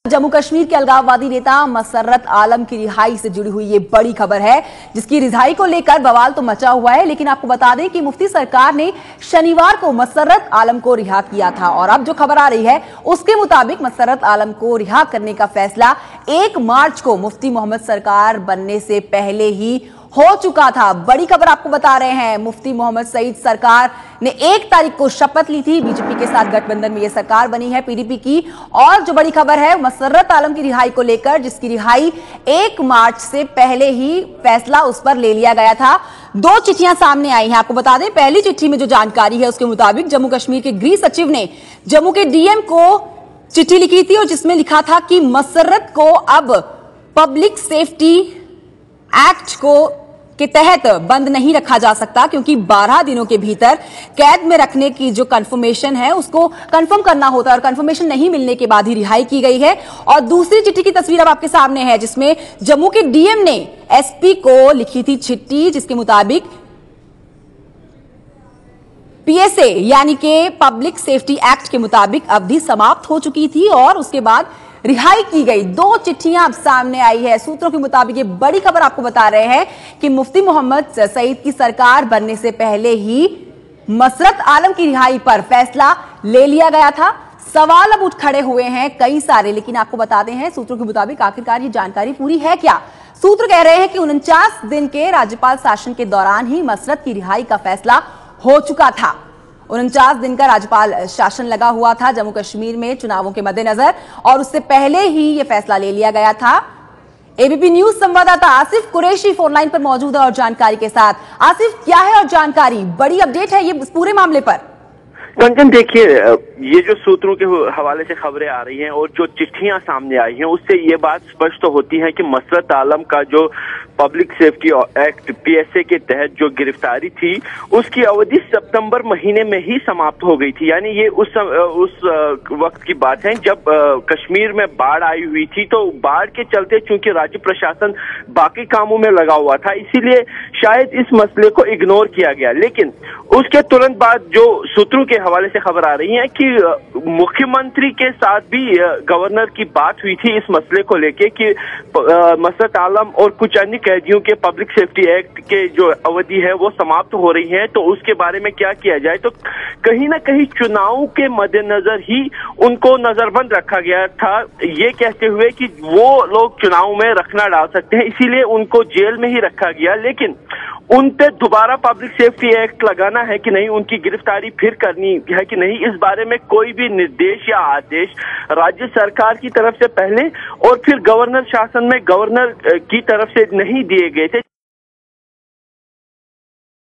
जम्मू कश्मीर के अलगाववादी नेता मसर्रत आलम की रिहाई से जुड़ी हुई ये बड़ी खबर है, जिसकी रिहाई को लेकर बवाल तो मचा हुआ है। लेकिन आपको बता दें कि मुफ्ती सरकार ने शनिवार को मसर्रत आलम को रिहा किया था और अब जो खबर आ रही है उसके मुताबिक मसर्रत आलम को रिहा करने का फैसला 1 मार्च को मुफ्ती मोहम्मद सरकार बनने से पहले ही हो चुका था। बड़ी खबर आपको बता रहे हैं, मुफ्ती मोहम्मद सईद सरकार ने 1 तारीख को शपथ ली थी। बीजेपी के साथ गठबंधन में यह सरकार बनी है पीडीपी की। और जो बड़ी खबर है मसर्रत आलम की रिहाई को लेकर, जिसकी रिहाई 1 मार्च से पहले ही फैसला उस पर ले लिया गया था। 2 चिट्ठियां सामने आई हैं। आपको बता दें, पहली चिट्ठी में जो जानकारी है उसके मुताबिक जम्मू कश्मीर के गृह सचिव ने जम्मू के डीएम को चिट्ठी लिखी थी और जिसमें लिखा था कि मसर्रत को अब पब्लिक सेफ्टी एक्ट के तहत बंद नहीं रखा जा सकता, क्योंकि 12 दिनों के भीतर कैद में रखने की जो कंफर्मेशन है उसको कंफर्म करना होता है और कंफर्मेशन नहीं मिलने के बाद ही रिहाई की गई है। और दूसरी चिट्ठी की तस्वीर अब आपके सामने है, जिसमें जम्मू के डीएम ने एसपी को लिखी थी चिट्ठी, जिसके मुताबिक पीएसए यानी कि पब्लिक सेफ्टी एक्ट के मुताबिक अवधि समाप्त हो चुकी थी और उसके बाद रिहाई की गई। 2 चिट्ठियां अब सामने आई है। सूत्रों के मुताबिक ये बड़ी खबर आपको बता रहे हैं कि मुफ्ती मोहम्मद सईद की सरकार बनने से पहले ही मसर्रत आलम की रिहाई पर फैसला ले लिया गया था। सवाल अब उठ खड़े हुए हैं कई सारे, लेकिन आपको बताते हैं सूत्रों के मुताबिक आखिरकार ये जानकारी पूरी है क्या। सूत्र कह रहे हैं कि 49 दिन के राज्यपाल शासन के दौरान ही मसर्रत की रिहाई का फैसला हो चुका था। 49 दिन का राज्यपाल शासन लगा हुआ था जम्मू कश्मीर में चुनावों के मद्देनजर, और उससे पहले ही यह फैसला ले लिया गया था। एबीपी न्यूज संवाददाता आसिफ कुरैशी फोन लाइन पर मौजूद है और जानकारी के साथ। आसिफ, क्या है और जानकारी, बड़ी अपडेट है ये पूरे मामले पर? कंचन, देखिए, ये जो सूत्रों के हवाले से खबरें आ रही हैं और जो चिट्ठियां सामने आई हैं उससे ये बात स्पष्ट होती है कि मसर्रत आलम का जो पब्लिक सेफ्टी एक्ट पीएसए के तहत जो गिरफ्तारी थी उसकी अवधि सितंबर महीने में ही समाप्त हो गई थी। यानी ये उस वक्त की बात है जब कश्मीर में बाढ़ आई हुई थी। तो बाढ़ के चलते चूंकि राज्य प्रशासन बाकी कामों में लगा हुआ था, इसीलिए शायद इस मसले को इग्नोर किया गया। लेकिन उसके तुरंत बाद जो सूत्रों के हवाले से खबर आ रही है कि मुख्यमंत्री के साथ भी गवर्नर की बात हुई थी इस मसले को लेके कि मसर्रत आलम और कुछ अन्य कैदियों के पब्लिक सेफ्टी एक्ट के जो अवधि है वो समाप्त हो रही है, तो उसके बारे में क्या किया जाए। तो कहीं ना कहीं चुनाव के मद्देनजर ही उनको नजरबंद रखा गया था, ये कहते हुए कि वो लोग चुनाव में रखना डाल सकते हैं, इसीलिए उनको जेल में ही रखा गया। लेकिन उन पे दोबारा पब्लिक सेफ्टी एक्ट लगाना है कि नहीं, उनकी गिरफ्तारी फिर करनी है कि नहीं, इस बारे में कोई भी निर्देश या आदेश राज्य सरकार की तरफ से पहले और फिर गवर्नर शासन में गवर्नर की तरफ से नहीं दिए गए थे।